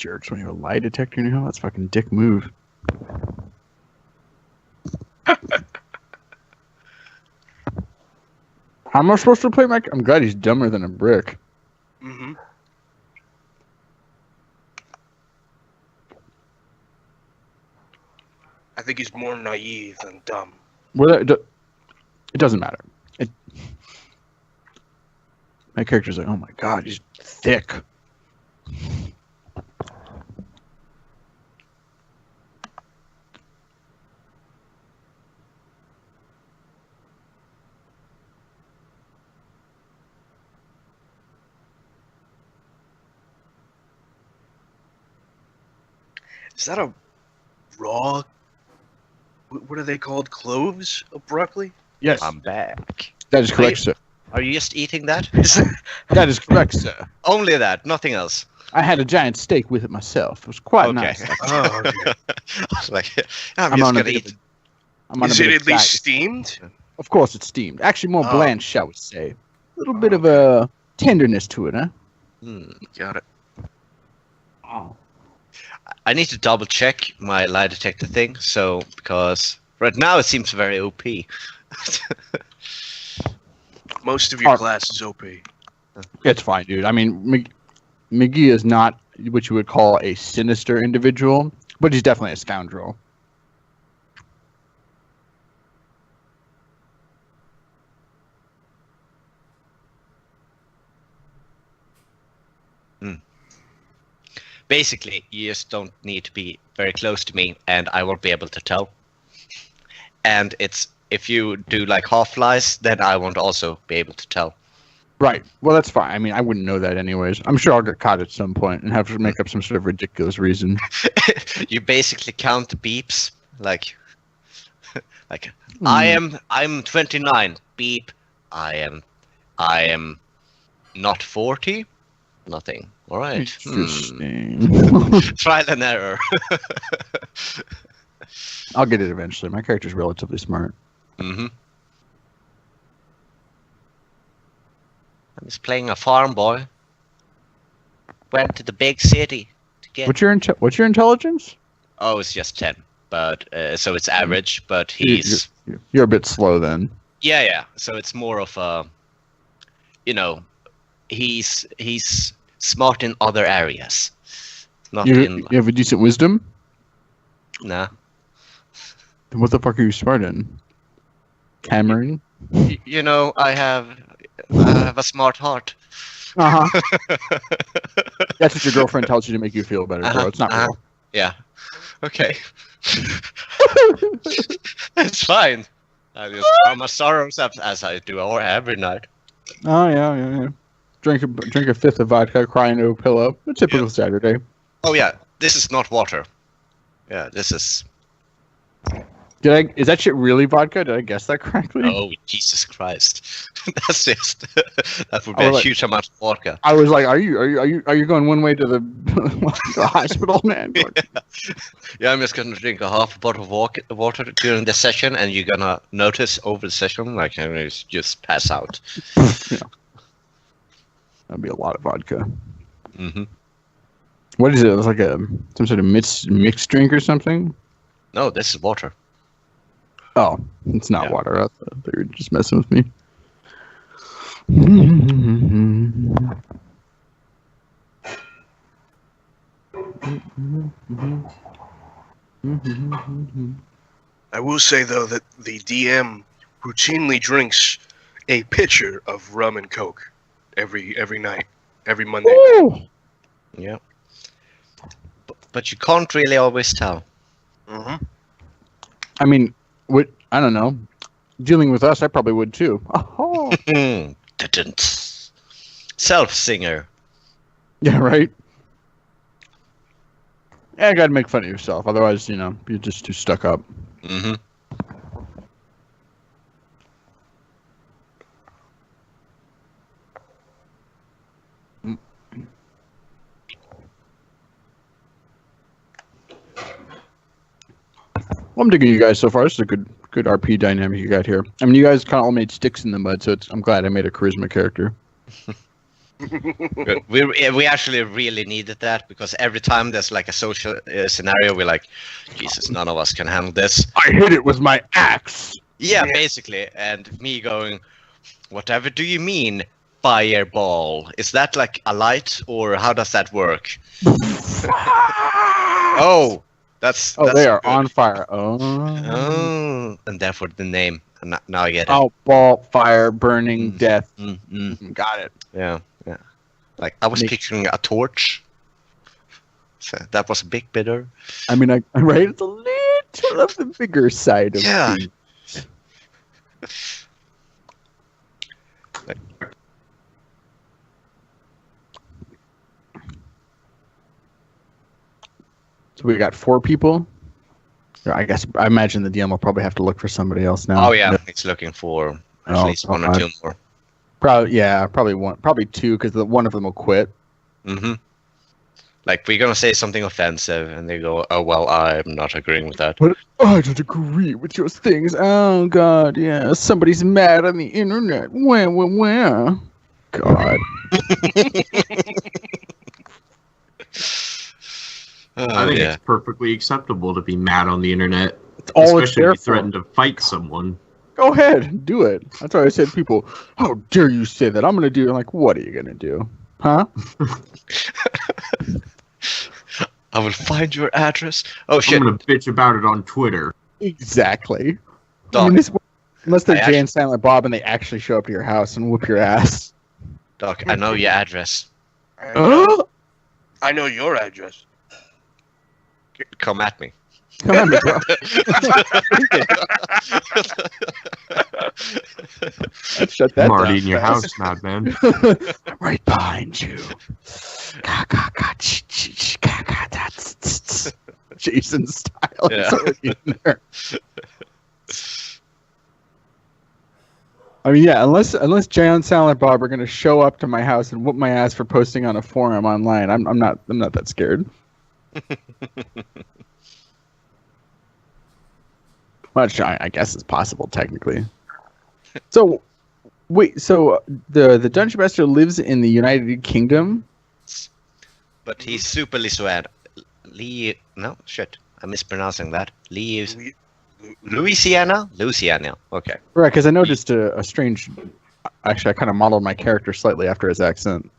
jerks when you have a lie detector now. That's a fucking dick move. How am I supposed to play my... I'm glad he's dumber than a brick. Mm-hmm. I think he's more naive than dumb. Well, it doesn't matter. My character's like, oh my god, he's thick. Is that a raw... What are they called? Cloves of broccoli? Yes, I'm back. that is correct, sir. Are you just eating that? That is correct, sir. Only that, nothing else. I had a giant steak with it myself. It was quite nice. Oh, okay. I was like, I'm I'm just on a gonna bit of eat. I'm on Is a it bit at of least diet. steamed? Of course, it's steamed. Actually, more Oh. bland, shall we say? A little bit of a tenderness to it, huh? Got it. Oh. I need to double check my lie detector thing, so because right now it seems very OP. Most of your Oh. class is OP. It's fine, dude. I mean, McGee is not what you would call a sinister individual, but he's definitely a scoundrel. Basically, you just don't need to be very close to me, and I won't be able to tell. And it's if you do like half lies, then I won't also be able to tell. Right. Well, that's fine. I mean, I wouldn't know that anyways. I'm sure I'll get caught at some point and have to make up some sort of ridiculous reason. You basically count the beeps, like I'm 29. Beep. I am not 40. Nothing. All right. Interesting. Trial and error. I'll get it eventually. My character's relatively smart. Mm-hmm. I'm just playing a farm boy. Went to the big city to get. What's your intelligence? Oh, it's just 10, but so it's average. But he's You're a bit slow then. yeah. So it's more of a, he's smart in other areas, not in. You have a decent wisdom? Nah. Then what the fuck are you smart in? Cameron? I have a smart heart. Uh-huh. That's what your girlfriend tells you to make you feel better, bro. It's not real. Yeah. Okay. It's fine. I just cry my sorrows up as I do every night. Oh, yeah. Drink a fifth of vodka, cry into a pillow. A typical Saturday. Oh yeah, this is not water. Yeah, this is. Is that shit really vodka? Did I guess that correctly? Oh Jesus Christ! That's just that would be a huge amount of vodka. I was like, are you going one way to the, the hospital, man? Yeah, I'm just gonna drink a half a bottle of water during the session, and you're gonna notice over the session, like I just pass out. Yeah. That'd be a lot of vodka. Mm-hmm. What is it? It's like some sort of mixed drink or something? No, this is water. Oh, it's not water. I thought you were just messing with me. I will say, though, that the DM routinely drinks a pitcher of rum and coke every night, every Monday night. Yeah. But you can't really always tell. Mm-hmm. I mean, I don't know. Dealing with us, I probably would too. Oh. Self-singer. Yeah, right? Yeah, I gotta make fun of yourself. Otherwise, you're just too stuck up. Mm-hmm. Well, I'm digging you guys so far. This is a good RP dynamic you got here. I mean, you guys kind of all made sticks in the mud, so I'm glad I made a charisma character. Good. We actually really needed that because every time there's like a social scenario, we're like, Jesus, none of us can handle this. I hit it with my axe. Yeah, basically. And me going, whatever do you mean, fireball? Is that like a light or how does that work? Oh, that's they are good. on fire. Oh, and therefore the name. And now I get it. Oh, ball, fire, burning, death. Got it. Yeah. Like I was picturing a torch. So that was a bit bitter. I mean, right? It's a little of the bigger side of things. So we got 4 people. I imagine the DM will probably have to look for somebody else now. Oh yeah, he's looking for at least 1 or 2 more. Probably 1, probably 2, because one of them will quit. Mm-hmm. Like we're gonna say something offensive, and they go, "Oh well, I'm not agreeing with that." But I don't agree with your things. Oh God, yeah, somebody's mad on the internet. Where? God. I think it's perfectly acceptable to be mad on the internet, especially if you threaten to fight someone. Go ahead, do it. That's why I said to people, how dare you say that? I'm going to do it. I'm like, what are you going to do? Huh? I will find your address. Oh, shit. I'm going to bitch about it on Twitter. Exactly. Doc, unless they're Jay and Silent Bob and they actually show up to your house and whoop your ass. Doc, I know your address. I know your address. Come at me. Come on, bro. Shut that Marty down. in your house, madman. Right behind you. Jason style. Yeah. It's already in there. I mean, yeah, unless Jay and Silent Bob are gonna show up to my house and whoop my ass for posting on a forum online, I'm not that scared. Which I guess is possible technically. So, wait. So the Dungeon Master lives in the United Kingdom, but he's super Louisiana. No, shit. I'm mispronouncing that. Louisiana. Okay. Right? Because I noticed a strange. Actually, I kind of modeled my character slightly after his accent.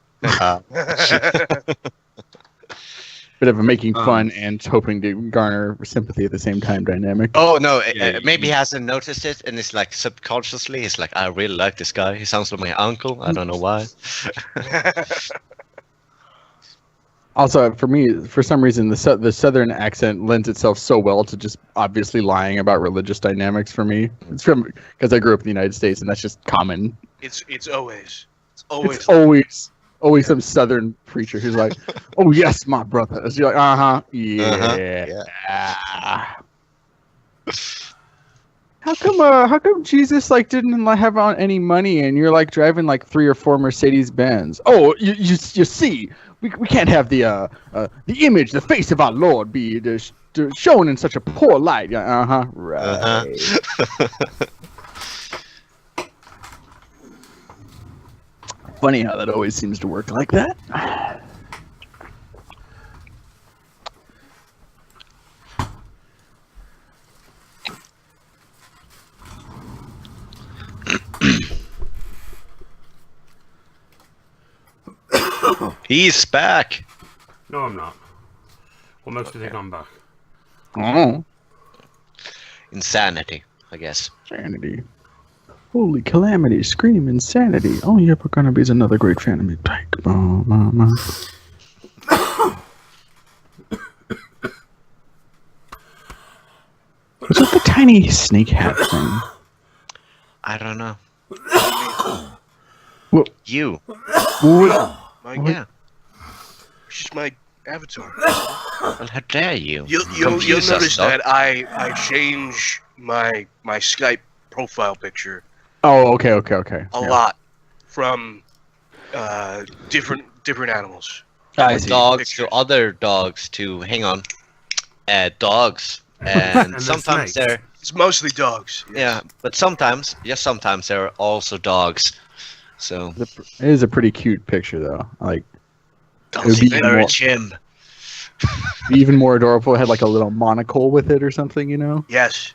Bit of a making fun and hoping to garner sympathy at the same time dynamic. Oh no, maybe he hasn't noticed it, and it's like subconsciously, he's like, I really like this guy. He sounds like my uncle. I don't know why. Also, for me, for some reason, the southern accent lends itself so well to just obviously lying about religious dynamics. For me, it's from because I grew up in the United States, and that's just common. It's always some southern preacher who's like, "Oh yes, my brother." So you're like, yeah. How come Jesus didn't have on any money and you're driving 3 or 4 Mercedes Benz? Oh, you see, we can't have the image, the face of our Lord be shown in such a poor light. Right. Funny how that always seems to work like that. He's back. No, I'm not. What makes you think I'm back? Oh, Insanity, I guess. insanity. Holy calamity, scream insanity. Oh, yeah, Bakanabe is another great fan of me. What's with the tiny snake hat thing? I don't know. Well, You. Yeah. She's my avatar. Well, how dare you? You'll Confuse us, notice Doc. that I change my Skype profile picture oh, okay. a lot from different animals. I see. Dogs to other dogs to hang on. Dogs. And And sometimes snakes. they're It's mostly dogs. yeah, but sometimes, just sometimes there are also dogs. So It is a pretty cute picture, though. Like, don't It would be encourage him. even more adorable. It had like a little monocle with it or something, you know? Yes.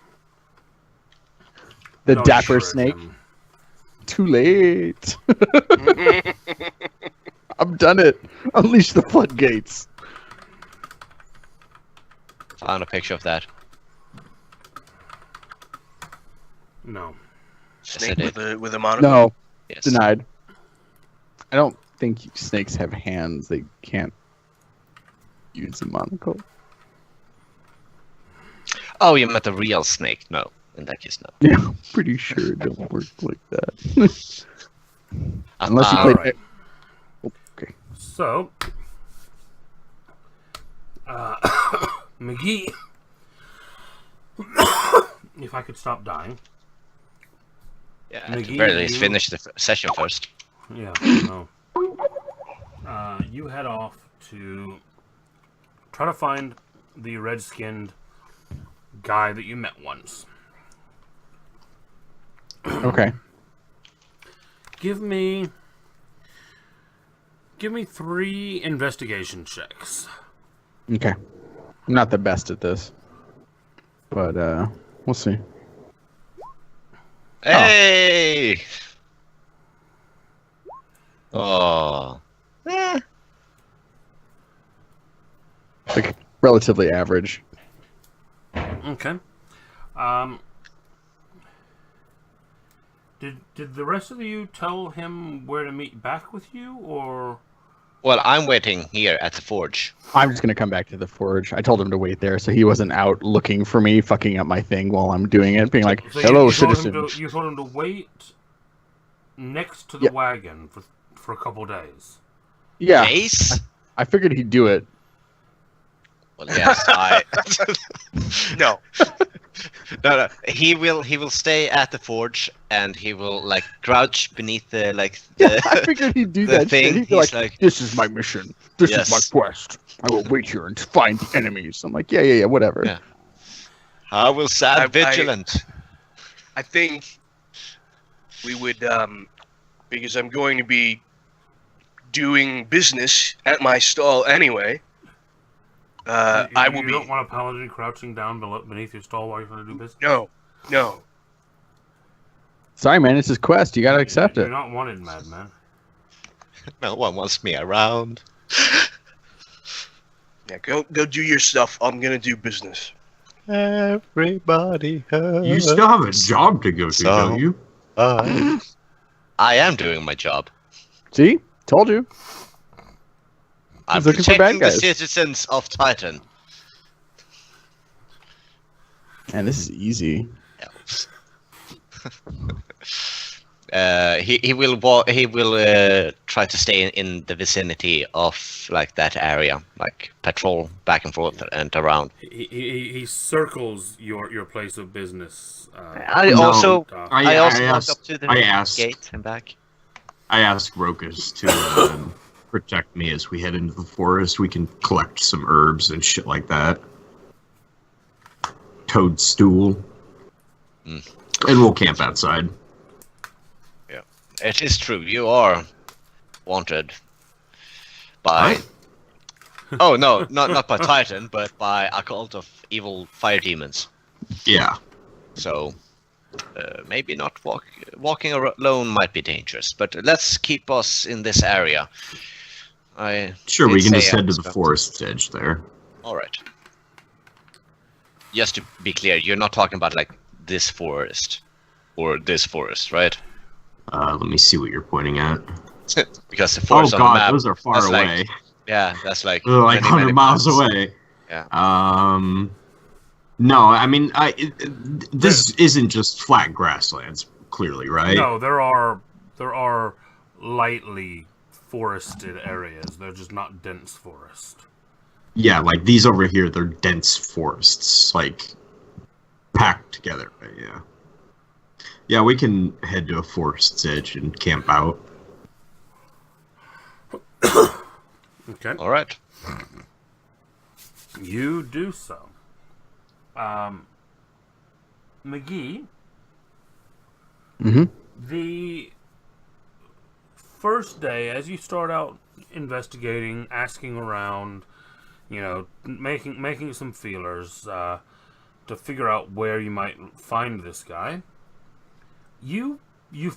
The Don't dapper encourage snake. him. Too late. I've done it. Unleash the floodgates. Found a picture of that. No. Snake Yes, I with a monocle. No, Yes. denied. I don't think snakes have hands. They can't use a monocle. Oh, you meant a real snake? No, in that case, no. Yeah, I'm pretty sure it don't work like that. Unless you play. Alright. Okay. So, McGee, if I could stop dying. Yeah, at the McGee, very least, you- finish the session first. Yeah, no. You head off to try to find the red-skinned guy that you met once. Okay. Give me 3 investigation checks. Okay. I'm not the best at this, but we'll see. Hey! Oh. Like relatively average. Okay. Did the rest of you tell him where to meet back with you, or? Well, I'm waiting here at the forge. I'm just gonna come back to the forge. I told him to wait there, so he wasn't out looking for me, fucking up my thing while I'm doing it, being like, So "Hello, you told citizen." you told him to wait next to the Yeah. wagon for a couple days. Yeah, Jace? I figured he'd do it. Well, yes, I. No. No. He will stay at the forge, and he will like crouch beneath the like. Yeah, I figured he'd do the that. thing, Shit. He'd be he's like, like- "This is my mission. This is my Yes. quest. I will wait here and find the enemies." I'm like, "Yeah, whatever." Yeah. I will stand I- vigilant. I think we would, because I'm going to be doing business at my stall anyway. I will You be. don't want a paladin crouching down beneath your stall while you're trying to do business. No. Sorry, man. It's his quest. You gotta accept You're it. not wanted, madman. No one wants me around. Yeah, go do your stuff. I'm gonna do business. Everybody hurts. You still have a job to go to, don't you? I am doing my job. See, told you. I'm looking for bad protecting the guys. citizens of Titan. And this is easy. He will try to stay in the vicinity of like that area, like patrol back and forth and around. He circles your place of business. I No, also I walk asked- up to the I asked- gate and back. I asked Rokas to protect me as we head into the forest. We can collect some herbs and shit like that. Toadstool. And we'll camp outside. It is true. You are wanted by. Oh no, not by Titan, but by a cult of evil fire demons. Yeah. So maybe not walking alone might be dangerous. But let's keep us in this area. Sure, we did can say just I head to was the going forest's edge there. All right. Just to be clear, you're not talking about like this forest or this forest, right? Let me see what you're pointing at. Because the Oh forest on the god, map. those are far that's like- away. Yeah, that's like They're like many, 100 many miles miles. away. Yeah. No, I mean, this isn't just flat grasslands, clearly, right? No, there are lightly forested areas. They're just not dense forest. Yeah, like these over here, they're dense forests, like packed together. Right? Yeah. Yeah, we can head to a forest's edge and camp out. Okay. All right. You do so. McGee, Mm-hmm. the first day, as you start out investigating, asking around, making some feelers to figure out where you might find this guy, you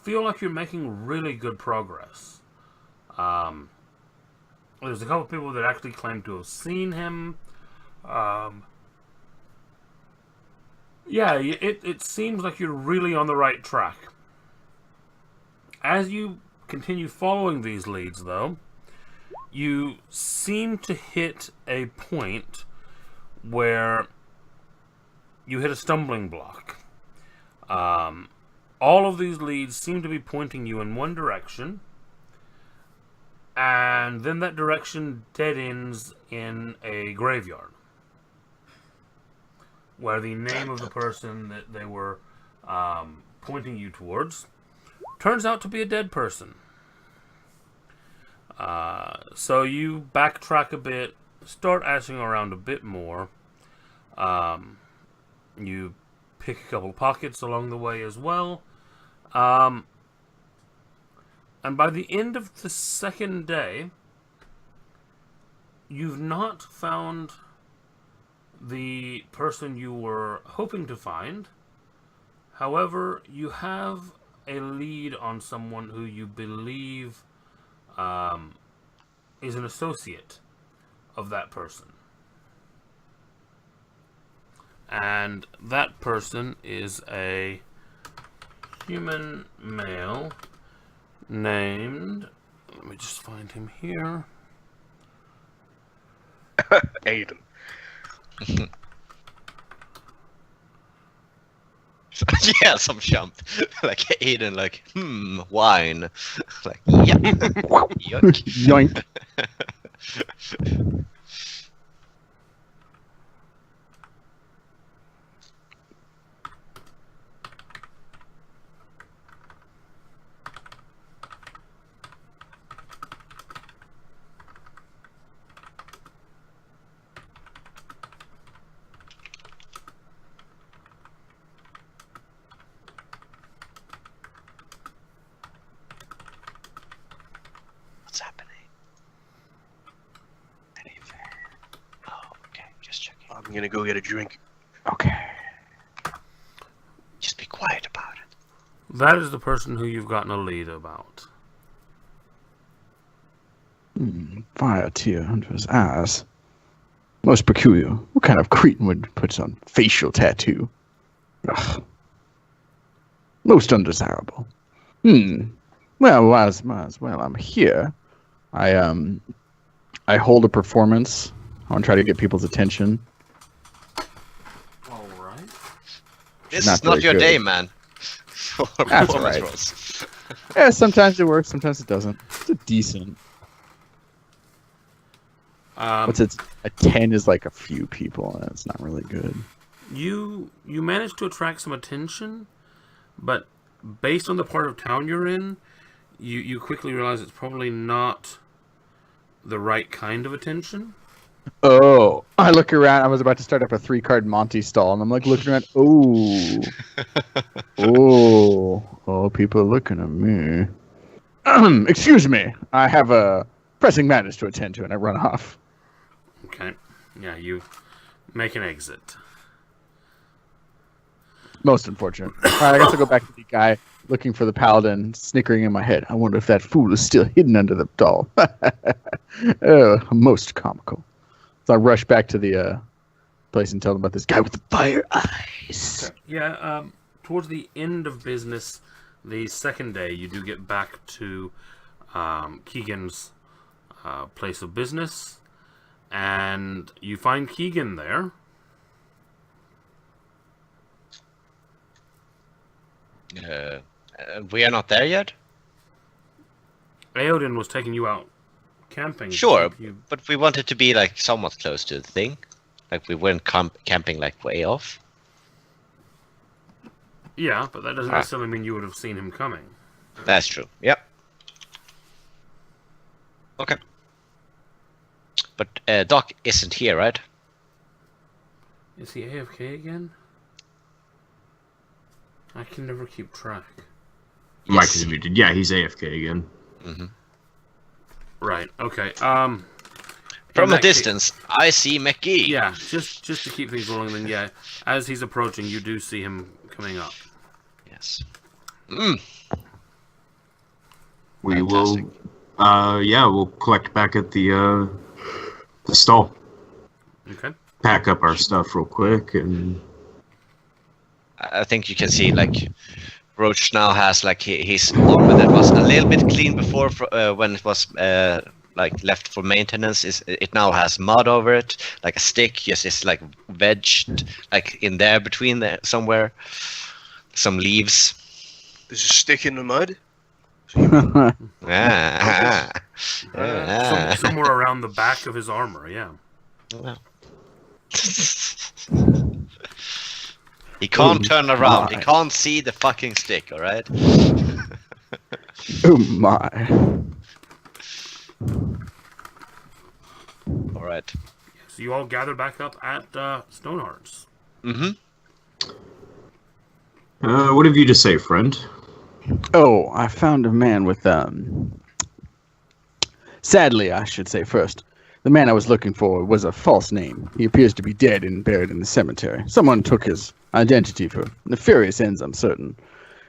feel like you're making really good progress. There's a couple people that actually claim to have seen him. It seems like you're really on the right track. As you continue following these leads, though, you seem to hit a point where you hit a stumbling block. All of these leads seem to be pointing you in one direction, and then that direction dead ends in a graveyard, where the name of the person that they were pointing you towards turns out to be a dead person. So you backtrack a bit, start asking around a bit more. You pick a couple pockets along the way as well. And by the end of the second day, you've not found the person you were hoping to find. However, you have a lead on someone who you believe is an associate of that person. And that person is a human male named... Let me just find him here. Aiden. Yeah, some chump. Like Aiden, like, wine. Like, yeah. Yuck. Yoink. What's happening? Anything? Oh, okay, just checking. I'm gonna go get a drink. Okay. Just be quiet about it. That is the person who you've gotten a lead about. Fire tear under his eyes. Most peculiar. What kind of cretin would put on facial tattoo? Ugh. Most undesirable. Well, as well, I'm here. I hold a performance. I want to try to get people's attention. All right. This Not is not very your good. day, man. For That's performance right. roles. Yeah, sometimes it works, sometimes it doesn't. It's a decent. What's it? A 10 is like a few people, and it's not really good. You managed to attract some attention, but based on the part of town you're in, you quickly realize it's probably not the right kind of attention. Oh, I look around. I was about to start up a 3-card Monty stall, and I'm like looking around. Oh, people are looking at me. Excuse me. I have a pressing matters to attend to, and I run off. Okay. Yeah, you make an exit. Most unfortunate. All right, I guess I'll go back to the guy looking for the paladin, snickering in my head. I wonder if that fool is still hidden under the doll. Oh, most comical. So I rush back to the place and tell them about this guy with the fire eyes. Yeah, towards the end of business, the second day, you do get back to Keegan's place of business, and you find Keegan there. We are not there yet? Aodin was taking you out camping. Sure, You- but we wanted to be like somewhat close to the thing. Like we weren't camping like way off. Yeah, but that doesn't necessarily mean you would have seen him coming. That's true. Yep. Okay. But Doc isn't here, right? Is he AFK again? I can never keep track. Mike is muted. Yeah, he's AFK again. Mm-hmm. Right. Okay. From a distance, I see McGee. Yeah, just to keep things rolling. Then, yeah, as he's approaching, you do see him coming up. Yes. We Fantastic. will. We'll collect back at the stall. Okay. Pack up our stuff real quick, and I think you can see like Roach now has like his armor that was a little bit clean before when it was like left for maintenance. It now has mud over it, like a stick. Yes, it's like wedged like in there between there somewhere. Some leaves. There's a stick in the mud. Ah. Somewhere around the back of his armor. Yeah. Well. He can't turn around. He can't see the fucking stick. All right. Oh my. All right. So you all gather back up at Stonehearts. Mm-hmm. what have you to say, friend? Oh, I found a man with Sadly, I should say first, the man I was looking for was a false name. He appears to be dead and buried in the cemetery. Someone took his identity for nefarious ends, I'm certain.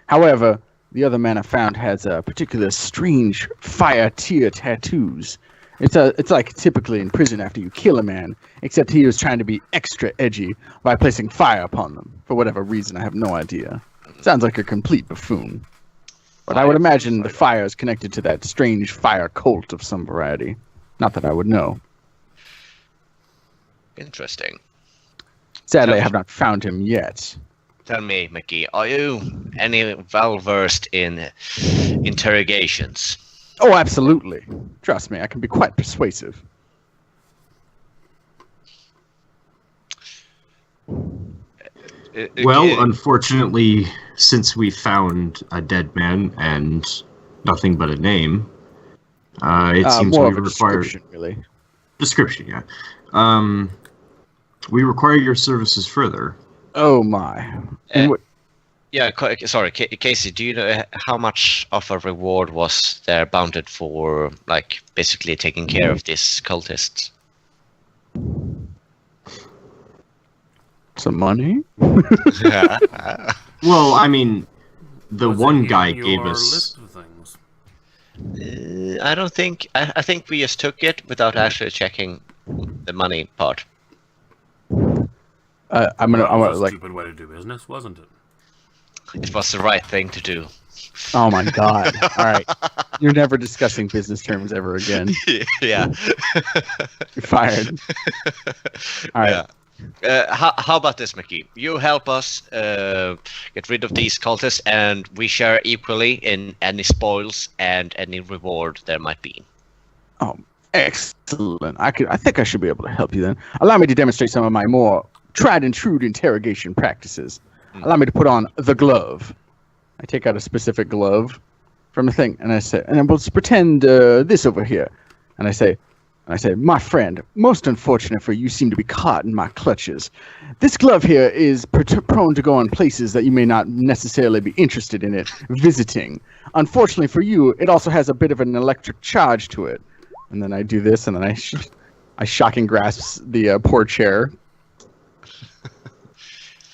However, the other man I found has a particular strange fire tear tattoos. It's like typically in prison after you kill a man, except he was trying to be extra edgy by placing fire upon them. For whatever reason, I have no idea. Sounds like a complete buffoon. But I would imagine the fire is connected to that strange fire cult of some variety. Not that I would know. Interesting. Sadly, I have not found him yet. Tell me, McGee, are you any well versed in interrogations? Oh, absolutely. Trust me, I can be quite persuasive. Well, unfortunately, since we found a dead man and nothing but a name, it seems more we of a require description, really. description. Yeah, we require your services further. Oh my. Yeah, sorry, Casey, do you know how much of a reward was there bounded for, like, basically taking care of these cultists? Some money? Yeah. Well, I mean, the Was it one in guy your gave us. list of things? I don't think. I think we just took it without actually checking the money part. I'm gonna That was a like. stupid way to do business, wasn't it? It was the right thing to do. Oh my god! All right, you're never discussing business terms ever again. Yeah. You're fired. All right. Yeah. How about this, Mickey? You help us get rid of these cultists, and we share equally in any spoils and any reward there might be. Oh, excellent! I think I should be able to help you then. Allow me to demonstrate some of my more tried and true interrogation practices. Allow me to put on the glove. I take out a specific glove from the thing, and I say, and we'll just pretend this over here, and I say, my friend, most unfortunate for you, seem to be caught in my clutches. This glove here is prone to go on places that you may not necessarily be interested in it visiting. Unfortunately for you, it also has a bit of an electric charge to it. And then I do this, and then I shocking grasp the poor chair.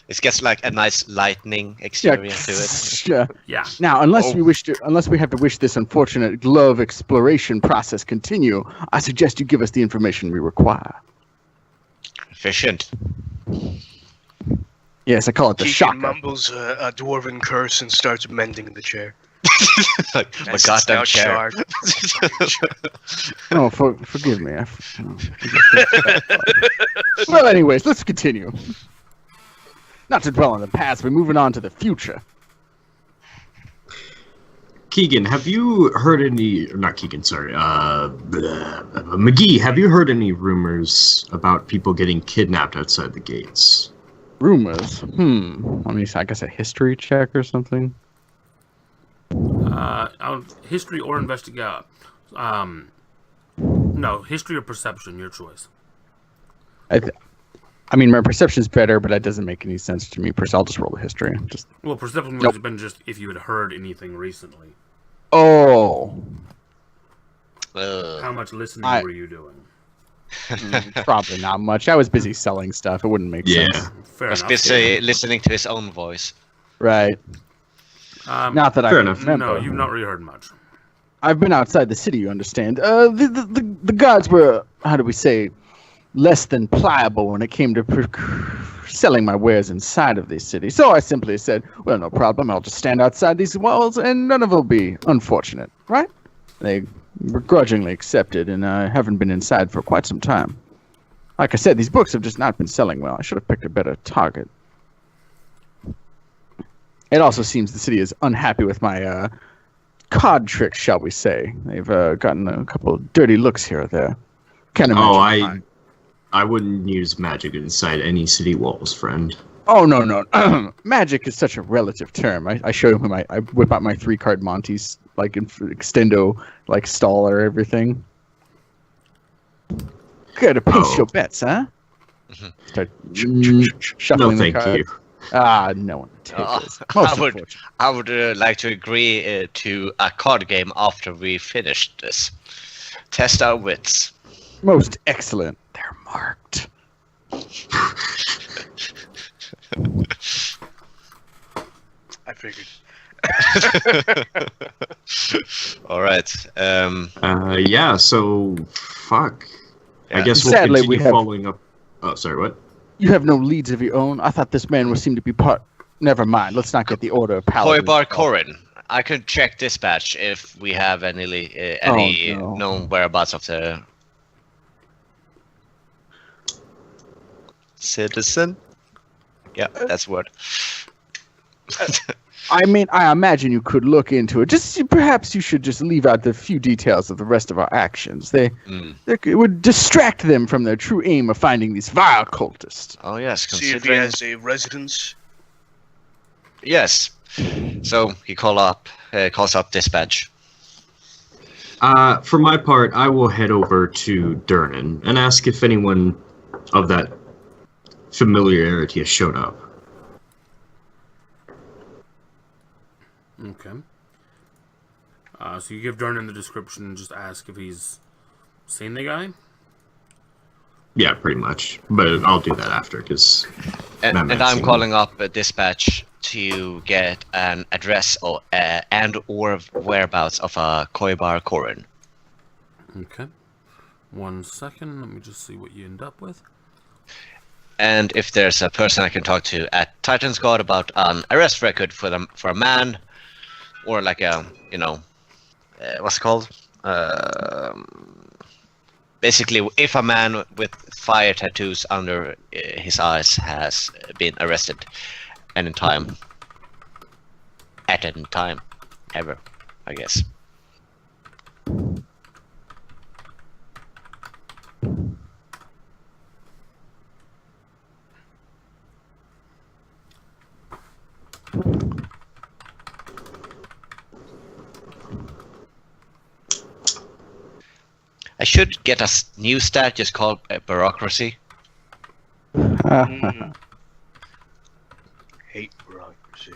It gets like a nice lightning exterior to it. Yeah. Yeah. Now, unless we have to wish this unfortunate glove exploration process continue, I suggest you give us the information we require. Efficient. Yes, I call it the Keegan shocker. mumbles a dwarven curse and starts mending the chair. Like my It's goddamn now chair. Oh, forgive me. Well, anyways, let's continue. Not to dwell on the past, but moving on to the future. Keegan, have you heard any? Not Keegan, sorry. McGee, have you heard any rumors about people getting kidnapped outside the gates? Rumors. Let me see. I guess a history check or something. History or investigate. No, history or perception, your choice. I mean, my perception's better, but that doesn't make any sense to me. I'll just roll the history. Well, perception would have been just if you had heard anything recently. Oh. How much listening I- were you doing? Probably not much. I was busy selling stuff. It wouldn't make Yeah. sense. Fair Was enough. busy listening to his own voice. Right. Not that I Fair can enough. remember. No, you've not really heard much. I've been outside the city, you understand. The gods were, how do we say, less than pliable when it came to selling my wares inside of the city. So I simply said, well, no problem. I'll just stand outside these walls and none of it will be unfortunate, right? They begrudgingly accepted, and I haven't been inside for quite some time. Like I said, these books have just not been selling well. I should have picked a better target. It also seems the city is unhappy with my card tricks, shall we say. They've gotten a couple of dirty looks here or there. Can't imagine. I wouldn't use magic inside any city walls, friend. Oh, no. Magic is such a relative term. I show him I whip out my 3-card Monty's, like, extendo, like, staller everything. Gotta place your bets, huh? Start No, shuffling the thank cards. you. No one would take this. Most unfortunate. I would like to agree to a card game after we finish this. Test our wits. Most excellent. They're marked. I figured. All right. Yeah, so, fuck. I Yeah. guess we'll Sadly, continue we have- following up. Oh, sorry, what? You have no leads of your own. I thought this man would seem to be part. Never mind. Let's not get the order of paladins. Koibar Korin. I could check dispatch if we have any no. known whereabouts of the citizen. Yeah, that's the word. I mean, I imagine you could look into it. Perhaps you should just leave out the few details of the rest of our actions. It would distract them from their true aim of finding these vile cultists. Oh yes, See if he considering has a residence. yes. So he calls up dispatch. For my part, I will head over to Durnan and ask if anyone of that familiarity has showed up. Okay. So you give Durnan the description and just ask if he's seen the guy? Yeah, pretty much. But I'll do that after, because... And I'm calling up a dispatch to get an address and/or whereabouts of a Koibar Korin. Okay. 1 second. Let me just see what you end up with. And if there's a person I can talk to at Titan's God about an arrest record for a man, or like a, what's it called? Basically, if a man with fire tattoos under his eyes has been arrested at any time, ever, I guess. I should get a new stat just called bureaucracy. Hate bureaucracy.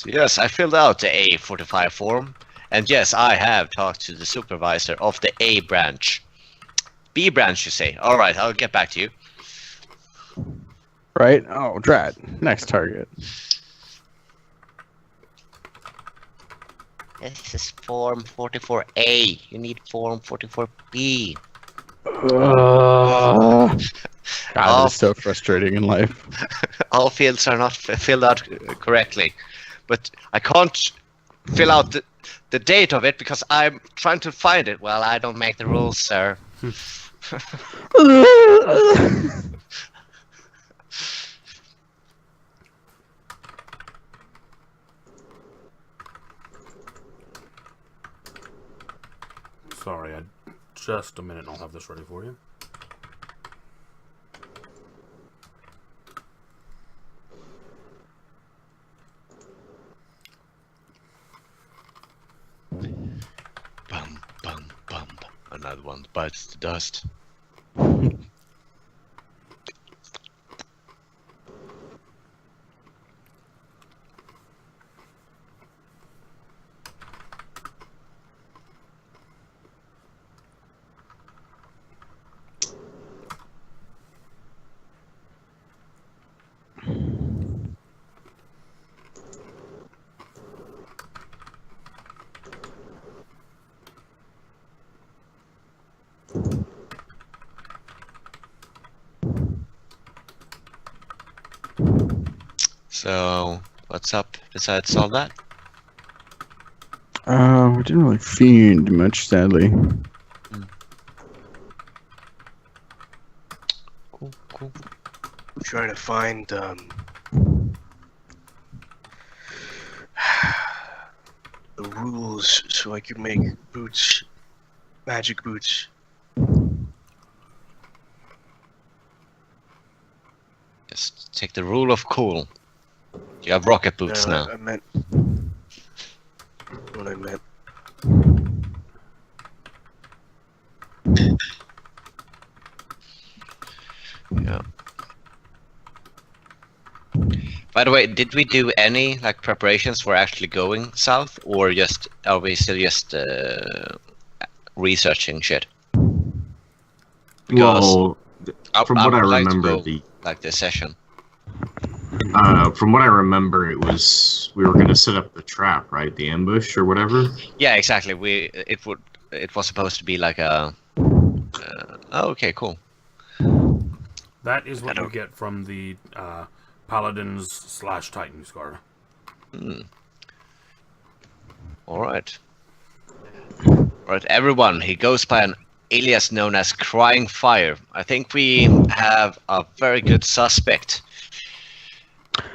Yes, I filled out the A45 form, and yes, I have talked to the supervisor of the A branch. B branch, you say? All right, I'll get back to you. Right? Oh, drat. Next target. This is form 44A. You need form 44B. God, it's so frustrating in life. All fields are not filled out correctly, but I can't fill out the date of it because I'm trying to find it. Well, I don't make the rules, sir. Sorry, just a minute and I'll have this ready for you. Bum, bum, bum. Another one bites the dust. So, what's up besides all that? We didn't really fiend much, sadly. Cool. I'm trying to find the rules so I can make boots, magic boots. Just take the rule of cool. You have rocket boots No, now. I meant what I meant. Yeah. By the way, did we do any like preparations for actually going south, or just are we still just researching shit? Because Well, from what I would like to remember, go, like this session. From what I remember, it was we were gonna set up the trap, right? The ambush or whatever. Yeah, exactly. It was supposed to be like a. Oh, okay, cool. That is what you get from the Paladins / Titans Guard. All right. Everyone. He goes by an alias known as Crying Fire. I think we have a very good suspect.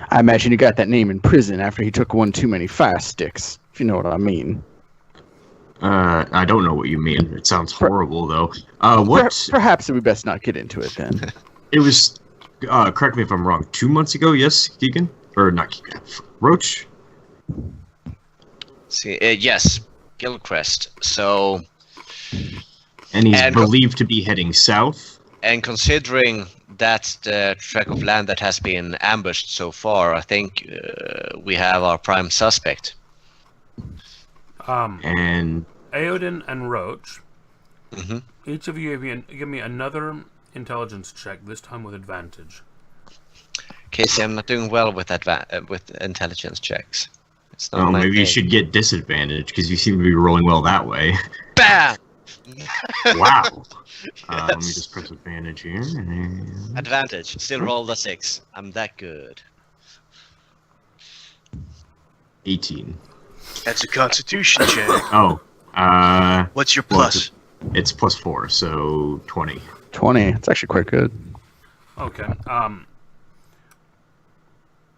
I imagine he got that name in prison after he took one too many fire sticks, if you know what I mean. I don't know what you mean. It sounds horrible, though. What? Perhaps it would best not get into it then. It was. Correct me if I'm wrong. 2 months ago, yes, Keegan, or not Keegan, Roach. See, yes, Gilcrest. So. And he's believed to be heading south. And considering that's the tract of land that has been ambushed so far, I think we have our prime suspect. And Aodin and Roach, Mm-hmm. each of you give me another intelligence check, this time with advantage. Casey, I'm not doing well with with intelligence checks. It's not my maybe you thing. should get disadvantage because you seem to be rolling well that way. Bam! Wow. Let me Yes. just press advantage here. Advantage. Still roll the 6. I'm that good. 18. That's a Constitution check. Oh. What's your well, plus? It's +4, so 20. 20. It's actually quite good. Okay.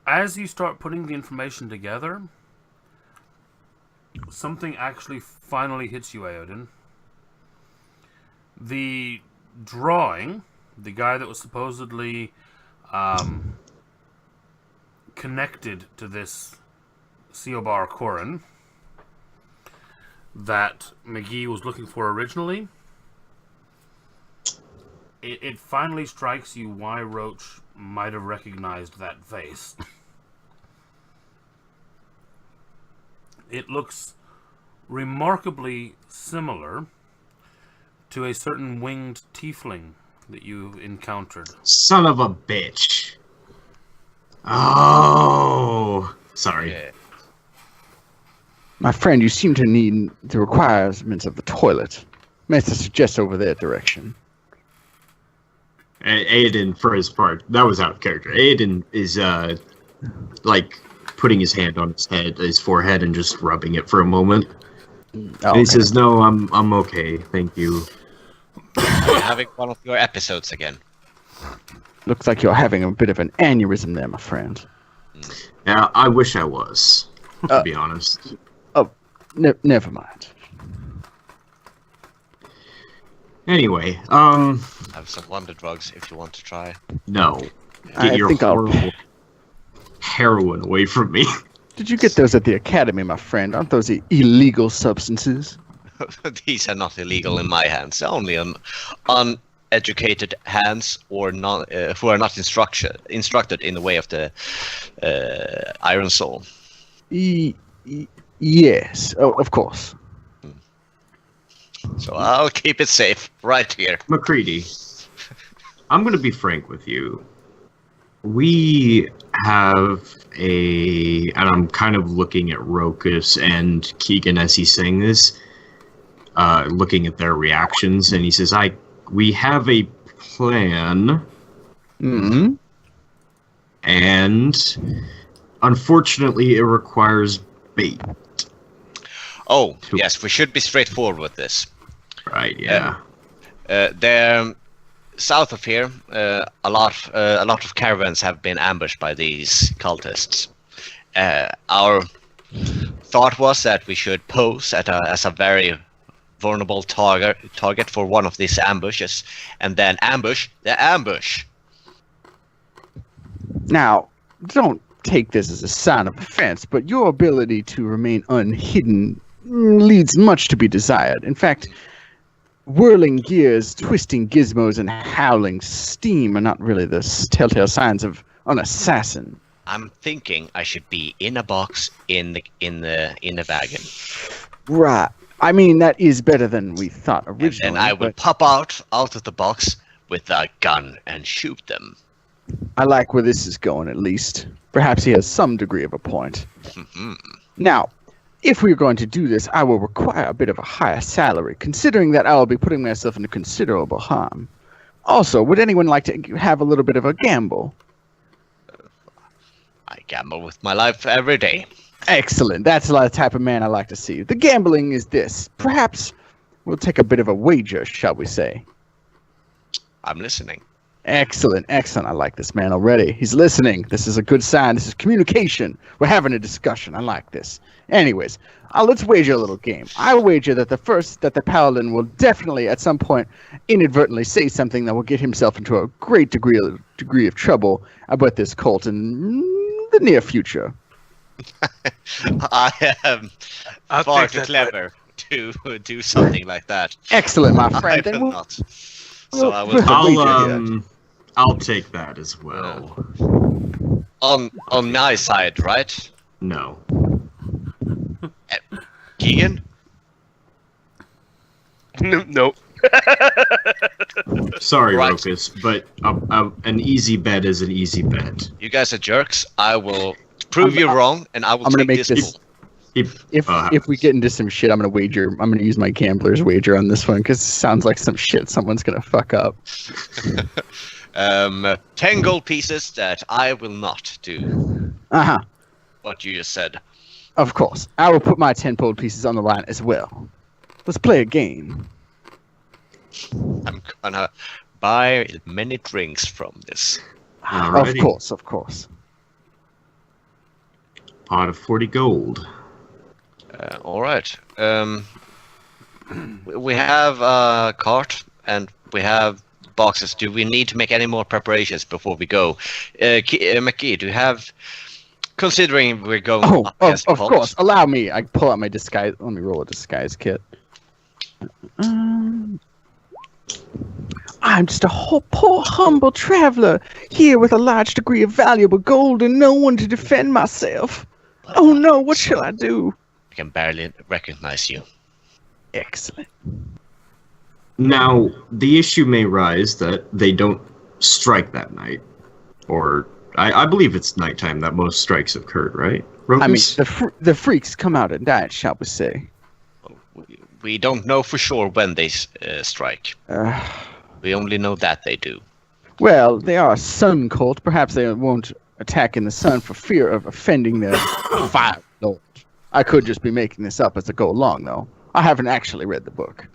As you start putting the information together, something actually finally hits you, Aodin. The drawing, the guy that was supposedly connected to this Seobar Korin that McGee was looking for originally, it finally strikes you why Roach might have recognized that face. It looks remarkably similar to a certain winged tiefling that you encountered. Son of a bitch. Oh. Sorry. Yeah. My friend, you seem to need the requirements of the toilet. May I suggest over their direction? Aodin, for his part, that was out of character. Aodin is, like, putting his hand on his forehead, and just rubbing it for a moment. Oh, And he says, "No, I'm okay, thank you." You're having one of your episodes again. Looks like you're having a bit of an aneurysm there, my friend. Now, I wish I was, to be honest. Never mind. Anyway, I have some wonder drugs if you want to try. no. I Get your think I'll- horrible heroin away from me. Did you get those at the academy, my friend? Aren't those illegal substances? These are not illegal in my hands. Only on uneducated hands or not who are not instructed in the way of the Iron Soul. Yes, of course. So I'll keep it safe right here. McCready, I'm going to be frank with you. We have and I'm kind of looking at Rokus and Keegan as he's saying this, looking at their reactions, and he says, we have a plan, Mm-hmm. and Unfortunately, it requires bait. Oh, yes, we should be straightforward with this. Right, yeah. There, south of here, a lot of caravans have been ambushed by these cultists. Our thought was that we should pose as a very vulnerable target for one of these ambushes, and then ambush the ambush. Now, don't take this as a sign of offense, but your ability to remain unhidden leaves much to be desired. In fact, whirling gears, twisting gizmos, and howling steam are not really the telltale signs of an assassin. I'm thinking I should be in a box in the wagon. Right. I mean, that is better than we thought originally. And I will pop out of the box with a gun and shoot them. I like where this is going, at least. Perhaps he has some degree of a point. Now, if we're going to do this, I will require a bit of a higher salary, considering that I will be putting myself into considerable harm. Also, would anyone like to have a little bit of a gamble? I gamble with my life every day. Excellent. That's the type of man I like to see. The gambling is this. Perhaps we'll take a bit of a wager, shall we say? I'm listening. Excellent, excellent. I like this man already. He's listening. This is a good sign. This is communication. We're having a discussion. I like this. Anyways, let's wager a little game. I wager that the paladin will definitely at some point inadvertently say something that will get himself into a great degree of trouble about this cult in the near future. I am far too clever to do something like that. Excellent, my friend. I Then will not. So I will. I'll take that as well. On my side, right? No. Keegan? No. Sorry, Right. Rokus, but an easy bet is an easy bet. You guys are jerks. I will prove you wrong, and I will I'm gonna take make this. this- If we get into some shit, I'm gonna use my gambler's wager on this one because it sounds like some shit someone's gonna fuck up. 10 gold pieces that I will not do. What you just said. Of course, I will put my 10 gold pieces on the line as well. Let's play a game. I'm gonna buy many drinks from this. Alrighty. Of course. Pot of 40 gold. All right. We have a cart and we have boxes. Do we need to make any more preparations before we go? McGee, do you have? Considering we're going. Of course. Allow me. I pull out my disguise. Let me roll a disguise kit. I'm just a poor, humble traveler here with a large degree of valuable gold and no one to defend myself. Oh no! What shall I do? I can barely recognize you. Excellent. Now, the issue may rise that they don't strike that night. Or, I believe it's nighttime that most strikes occurred, right? Rokus? I mean, the freaks come out at night, shall we say. We don't know for sure when they strike. We only know that they do. Well, they are a sun cult. Perhaps they won't attack in the sun for fear of offending their fire lord. I could just be making this up as I go along, though. I haven't actually read the book.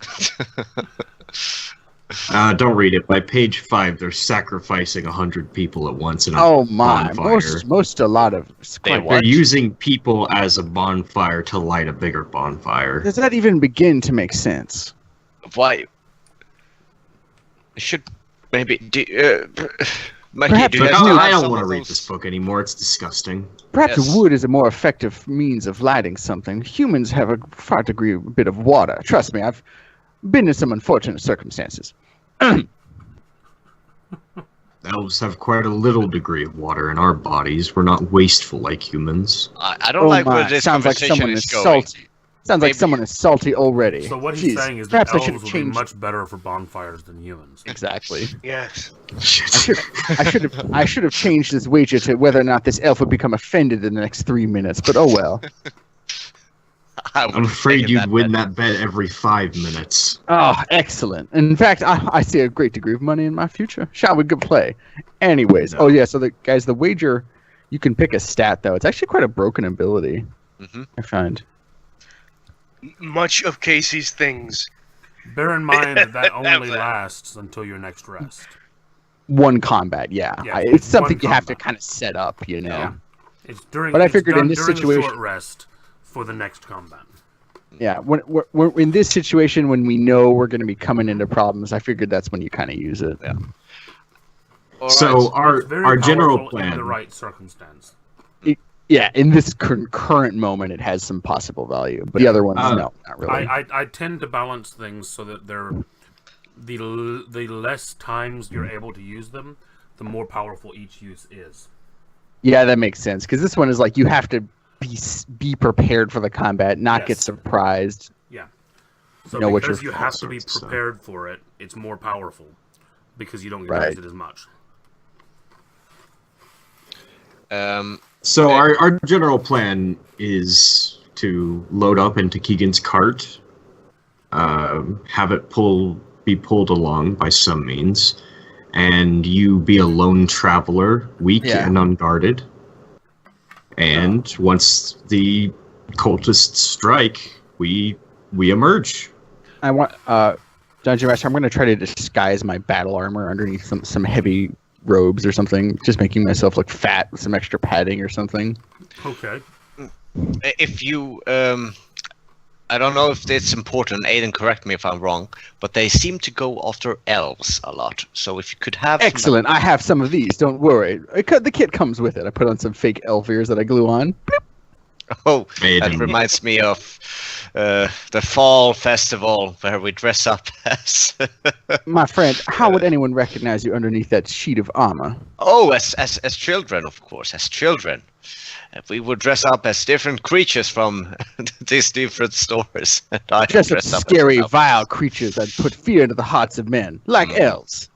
Don't read it. By page 5, they're sacrificing 100 people at once in a my! bonfire. Most a lot of. They're using people as a bonfire to light a bigger bonfire. Does that even begin to make sense? Why? Should maybe do. Perhaps I don't want to read this book anymore. It's disgusting. Perhaps Yes. wood is a more effective means of lighting something. Humans have a far degree a bit of water. Trust me, I've been in some unfortunate circumstances. Elves have quite a little degree of water in our bodies. We're not wasteful like humans. I don't like where this Sounds like conversation someone is is going. salty. Sounds like someone is salty already. So what he's Jeez, saying is that perhaps I elves should have will be changed. much better for bonfires than humans. Exactly. Yes. I should have changed this wager to whether or not this elf would become offended in the next 3 minutes. But oh well. I'm afraid you'd win that bet every 5 minutes. Oh, excellent. In fact, I see a great degree of money in my future. Shall we go play? Anyways, No. oh yeah, so the wager You can pick a stat though. It's actually quite a broken ability. Mm-hmm. I find. Much of Casey's things. Bear in mind that only lasts until your next rest. One combat, yeah. Yeah, It's something one you have to combat. kind of set up, you know. Yeah. It's during. But I it's figured in done this during situation- the short rest for the next combat. Yeah, when we're in this situation when we know we're going to be coming into problems, I figured that's when you kind of use it. Yeah. So It's very our general powerful plan. in the right circumstance. Yeah, in this current moment, it has some possible value, but the other ones, no, not really. I tend to balance things so that they're the less times you're able to use them, the more powerful each use is. Yeah, that makes sense because this one is like you have to be prepared for the combat, not get Yes. surprised. Yeah. So know what because your you have to be sorts of stuff. prepared for it, it's more powerful because you don't get Right. to use it as much. So our general plan is to load up into Keegan's cart, have it be pulled along by some means, and you be a lone traveler, weak Yeah. and unguarded. And once the cultists strike, we emerge. I want, Dungeon Master, I'm going to try to disguise my battle armor underneath some heavy robes or something, just making myself look fat with some extra padding or something. Okay. If you, I don't know if it's important. Aiden, correct me if I'm wrong, but they seem to go after elves a lot. So if you could have Excellent. I have some of these. Don't worry. The kit comes with it. I put on some fake elf ears that I glue on. Oh, Aiden. that reminds me of the fall festival where we dress up as. My friend, how would anyone recognize you underneath that sheet of armor? Oh, as children, of course, as children. We would dress up as different creatures from these different stories. And I Just dress up as scary, an elf. vile creatures that put fear into the hearts of men, like elves.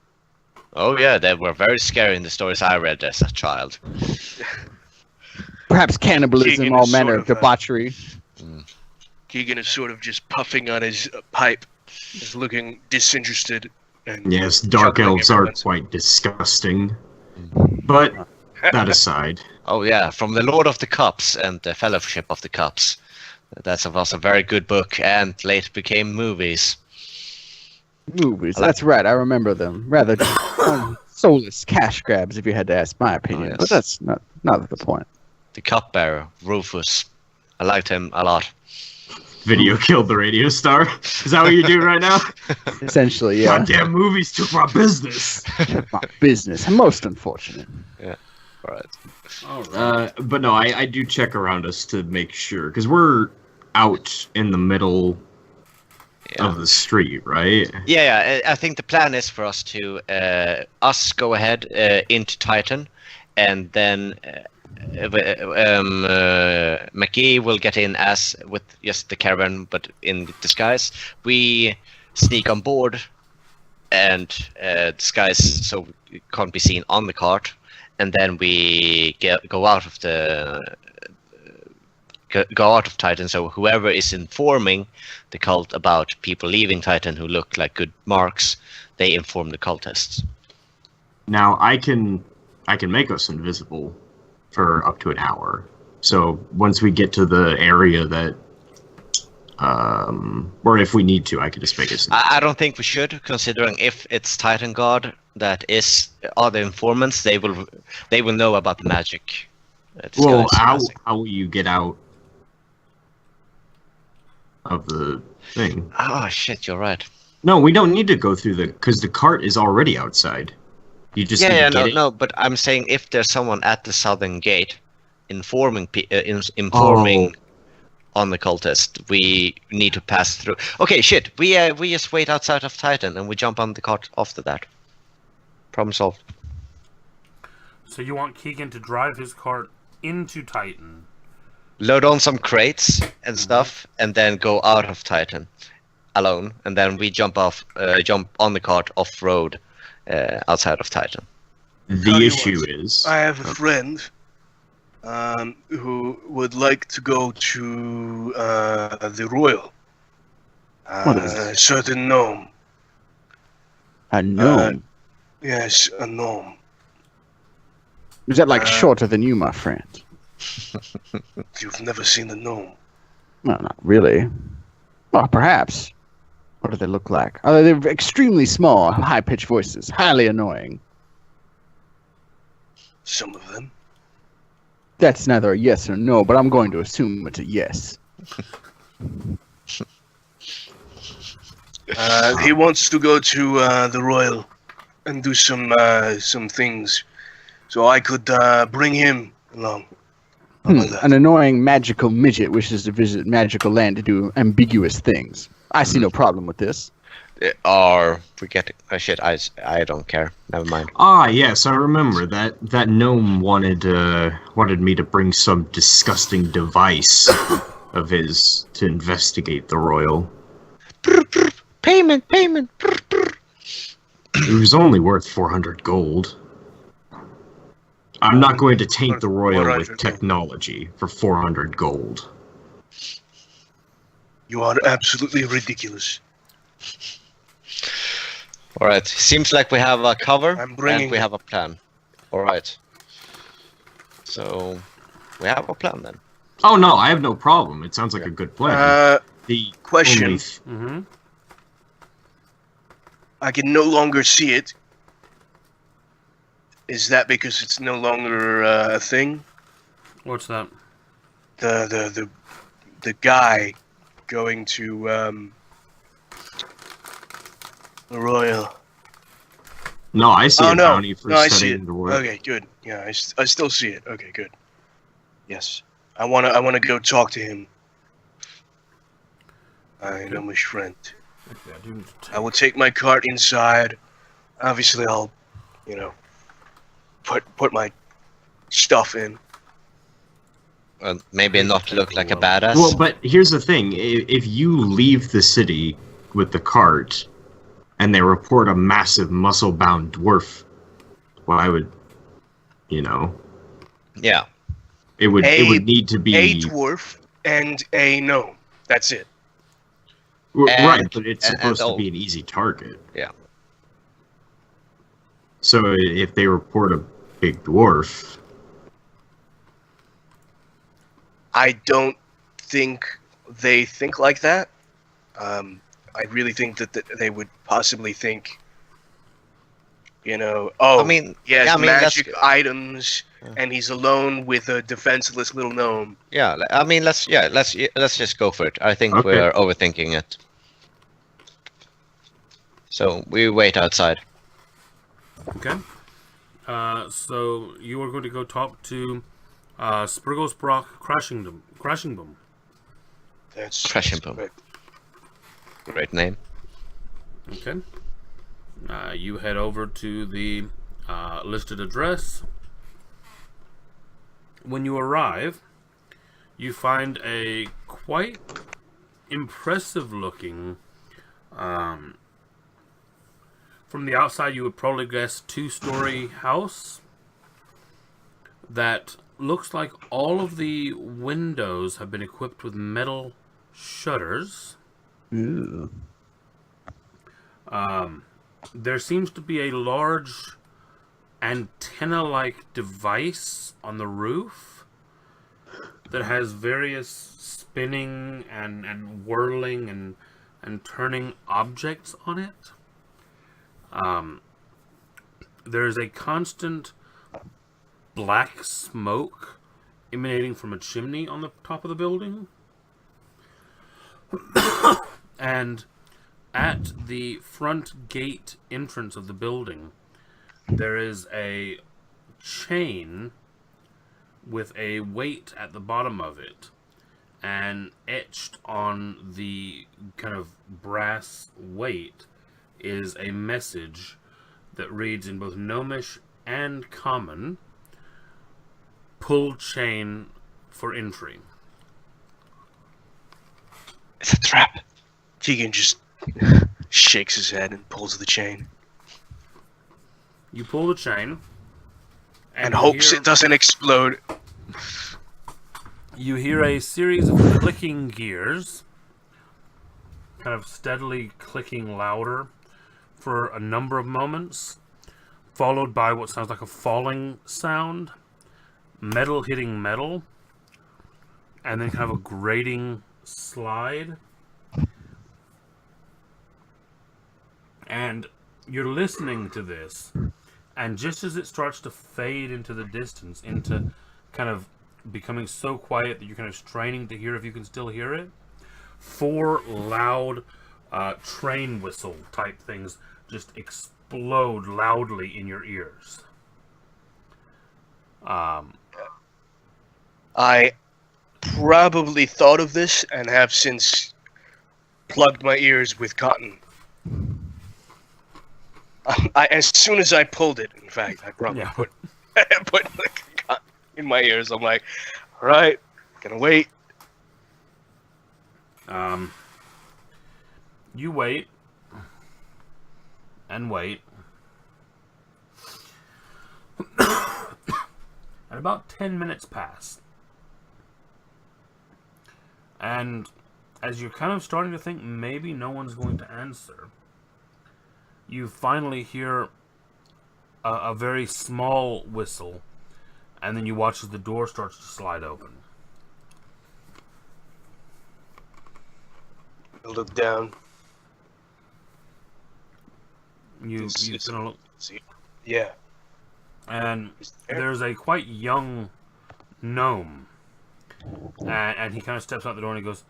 Oh yeah, they were very scary in the stories I read as a child. Perhaps cannibalism, Keegan all is manner sort of of, debauchery. Keegan is sort of just puffing on his pipe, is looking disinterested. And Yes, dark chuckling elves every are once- quite disgusting. But that aside, Oh yeah, from the Lord of the Cups and the Fellowship of the Cups. That was a very good book, and later became movies. Movies, that's right, I remember them. Rather soulless cash grabs, if you had to ask my opinion. yes. But that's not the point. The cupbearer, Rufus. I liked him a lot. video killed the radio star. Is that what you're doing right now? Essentially, yeah. Goddamn movies took my business. My business. Most unfortunate. All right. All right. But no, I do check around us to make sure, because we're out in the middle of the street, right? Yeah, I think the plan is for us to us go ahead into Titan, and then McGee will get in as with just the caravan, but in disguise. We sneak on board and disguise so we can't be seen on the cart, and then we go out of Titan. So whoever is informing the cult about people leaving Titan who look like good marks, they inform the cultists. Now I can make us invisible for up to an hour. So once we get to the area that, or if we need to, I could just make us. I don't think we should, considering if it's Titan God that are the informants, they will know about the magic. Well, disguise. how will you get out of the thing? Oh shit, you're right. No, we don't need to go through because the cart is already outside. You just need to get it. No, but I'm saying if there's someone at the southern gate informing on the cultist, we need to pass through. Okay, shit. We just wait outside of Titan and we jump on the cart after that. Problem solved. So you want Keegan to drive his cart into Titan? Load on some crates and stuff, and then go out of Titan alone, and then we jump on the cart off road outside of Titan. The Tell you issue what, is, I have a friend who would like to go to the Royal. What is A certain gnome. A gnome. Yes, a gnome. Is that like shorter than you, my friend? You've never seen the gnome. Well, not really. Well, perhaps. What do they look like? They're extremely small, high-pitched voices, highly annoying. Some of them. That's neither a yes or no, but I'm going to assume it's a yes. He wants to go to the Royal and do some things, so I could bring him along. How about that? An annoying magical midget wishes to visit magical land to do ambiguous things. I see no problem with this. Or forget it. Oh shit, I don't care. Never mind. Ah, yes, I remember that gnome wanted me to bring some disgusting device of his to investigate the Royal. Payment. It was only worth 400 gold. I'm not going to taint the Royal with technology for 400 gold. You are absolutely ridiculous. Alright, seems like we have a cover I'm bringing and we have a plan. Alright. So, we have a plan then. Oh no, I have no problem. It sounds like a good plan. The question. only I can no longer see it. Is that because it's no longer a thing? What's that? The guy going to the Royal. No, I see Oh a no, bounty for no, I see studying it. the Royal. Okay, good. Yeah, I still see it. Okay, good. Yes, I wanna go talk to him. I am his friend. Okay, I do need to take... I will take my cart inside. Obviously, I'll, put my stuff in. Maybe not look like a badass. Well, but here's the thing. If you leave the city with the cart, and they report a massive muscle-bound dwarf, well, I would, Yeah. it would need to be A dwarf and a gnome. That's it. Right, but it's supposed to be an easy target. Yeah. So if they report a big dwarf, I don't think they think like that. I really think that they would possibly think, he has magic items, and he's alone with a defenseless little gnome. Yeah, I mean, let's just go for it. I think Okay. we're overthinking it. So we wait outside. Okay. So you are going to go talk to Sprigglesbrock Crashingboom. That's Crashingboom. correct. Great name. Okay. You head over to the listed address. When you arrive, you find a quite impressive looking, from the outside you would probably guess 2-story house that looks like all of the windows have been equipped with metal shutters. Ew. There seems to be a large antenna-like device on the roof that has various spinning and whirling and turning objects on it. There's a constant black smoke emanating from a chimney on the top of the building. And at the front gate entrance of the building, there is a chain with a weight at the bottom of it. And etched on the kind of brass weight is a message that reads in both Gnomish and Common, "Pull chain for entry." It's a trap. Keegan just shakes his head and pulls the chain. You pull the chain. And you hopes hear- it doesn't explode. You hear a series of clicking gears, kind of steadily clicking louder for a number of moments, followed by what sounds like a falling sound, metal hitting metal, and then kind of a grating slide. And you're listening to this, and just as it starts to fade into the distance, into kind of becoming so quiet that you're kind of straining to hear if you can still hear it, 4 loud train whistle type things just explode loudly in your ears. I probably thought of this and have since plugged my ears with cotton. As soon as I pulled it, in fact, I probably put like, cotton in my ears. I'm like, all right, gonna wait. You wait and wait. And about 10 minutes pass. And as you're kind of starting to think maybe no one's going to answer, you finally hear a very small whistle, and then you watch as the door starts to slide open. I look down. You kind of look, Yeah. and there's a quite young gnome, and he kind of steps out the door and he goes,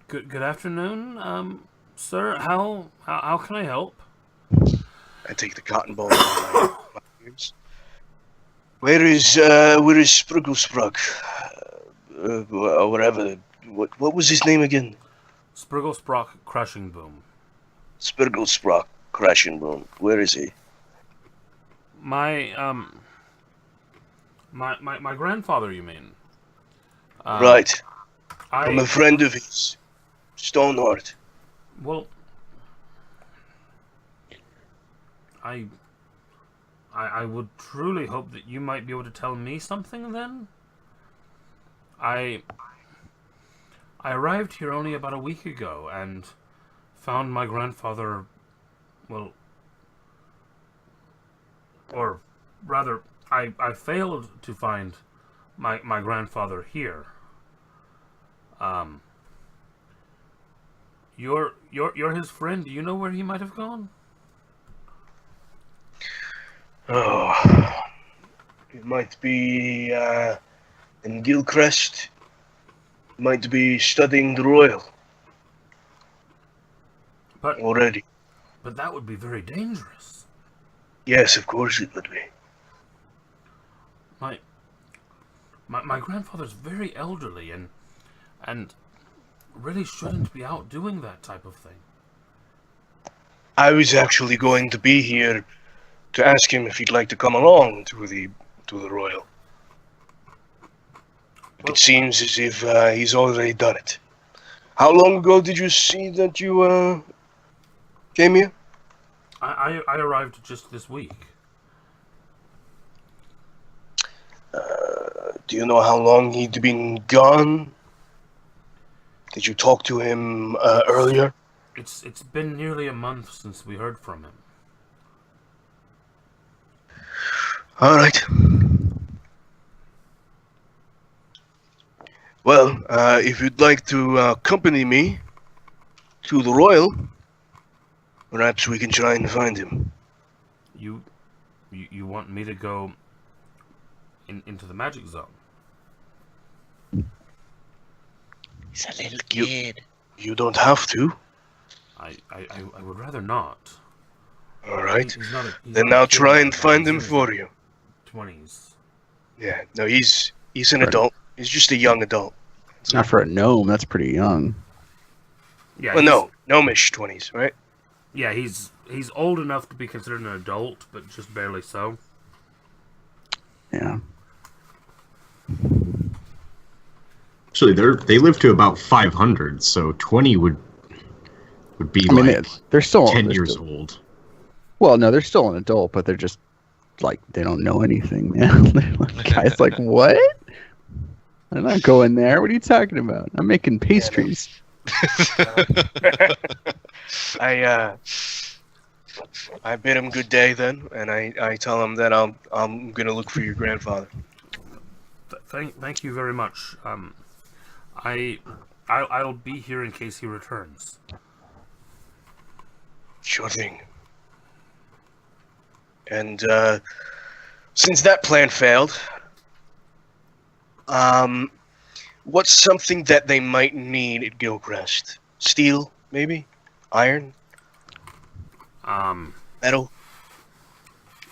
"Good afternoon, sir. How can I help?" I take the cotton ball out of my ears. Where is Sprigglesprug? Or whatever. What was his name again? Sprigglesprock Crushing Boom. Sprigglesprock Crashing Boom. Where is he? My grandfather, you mean? Right. I'm a friend of his. Stoneheart. Well, I would truly hope that you might be able to tell me something then. I arrived here only about a week ago and found my grandfather, well, or rather, I failed to find my grandfather here. You're his friend. Do you know where he might have gone? Oh, it might be in Gilcrest. Might be studying the Royal. But already. But that would be very dangerous. Yes, of course it would be. My grandfather's very elderly and really shouldn't be out doing that type of thing. I was actually going to be here to ask him if he'd like to come along to the Royal. Well, it seems as if he's already done it. How long ago did you see that you came here? I arrived just this week. Do you know how long he'd been gone? Did you talk to him earlier? It's been nearly a month since we heard from him. All right. Well, if you'd like to accompany me to the Royal, perhaps we can try and find him. You want me to go into the magic zone? He's a little kid. You don't have to. I would rather not. All right. He's not then I'll try and find him for you. 20s. Yeah. No, he's an adult. He's just a young adult. It's not for a gnome. That's pretty young. Yeah. Well, no, gnomish 20s, right? Yeah, he's old enough to be considered an adult, but just barely so. Yeah. Actually, they live to about 500, so 20 would be they're still 10 years old. Well, no, they're still an adult, but they're just like they don't know anything, man. Guys, like what? I'm not going there. What are you talking about? I'm making pastries. I bid him good day then, and I tell him that I'm gonna look for your grandfather. Thank you very much. I'll be here in case he returns. Sure thing. And since that plan failed, what's something that they might need at Gilcrest? Steel, maybe? Iron? Metal?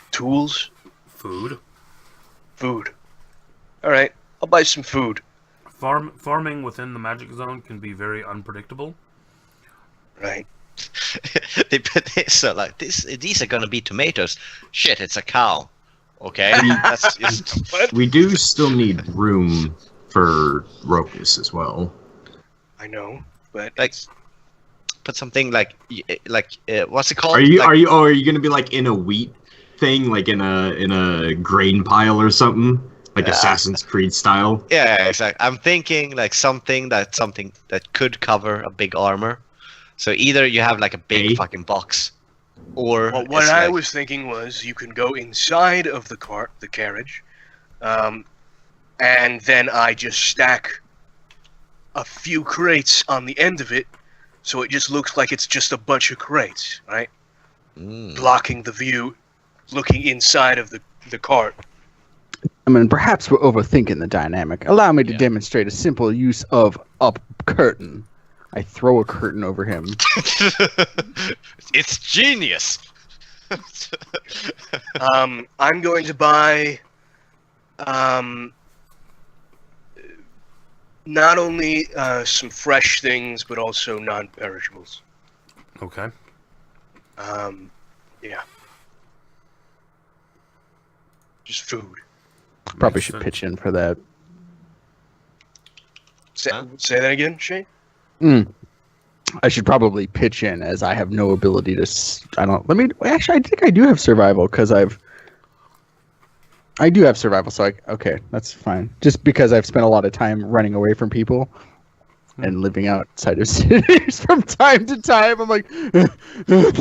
Tools? Food. Food. Alright, I'll buy some food. Farming within the magic zone can be very unpredictable. Right. They put this so like this. These are gonna be tomatoes. Shit, it's a cow. Okay, that's just... We do still need room for Rokus as well. I know, but like put something like what's it called? Are you gonna be like in a wheat thing, like in a grain pile or something, like Assassin's Creed style? Yeah, exactly. I'm thinking like something that could cover a big armor. So either you have like a big fucking box, or well, what I was thinking was you can go inside of the carriage, and then I just stack a few crates on the end of it, so it just looks like it's just a bunch of crates, right? Blocking the view, looking inside of the cart. I mean, perhaps we're overthinking the dynamic. Allow me to demonstrate a simple use of a curtain. I throw a curtain over him. It's genius. I'm going to buy not only some fresh things, but also non-perishables. Okay. Yeah. Just food. Probably should pitch in for that. Say that again, Shane? I should probably pitch in, as I have no ability to. Actually, I think I do have survival because I do have survival. So okay, that's fine. Just because I've spent a lot of time running away from people and living outside of cities from time to time, I'm like,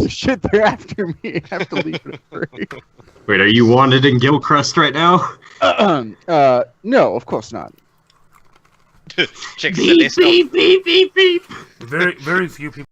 shit, they're after me. I have to leave it free. Wait, are you wanted in Gilcrest right now? No, of course not. Checks the list. Beep, beep, beep, beep. Very few people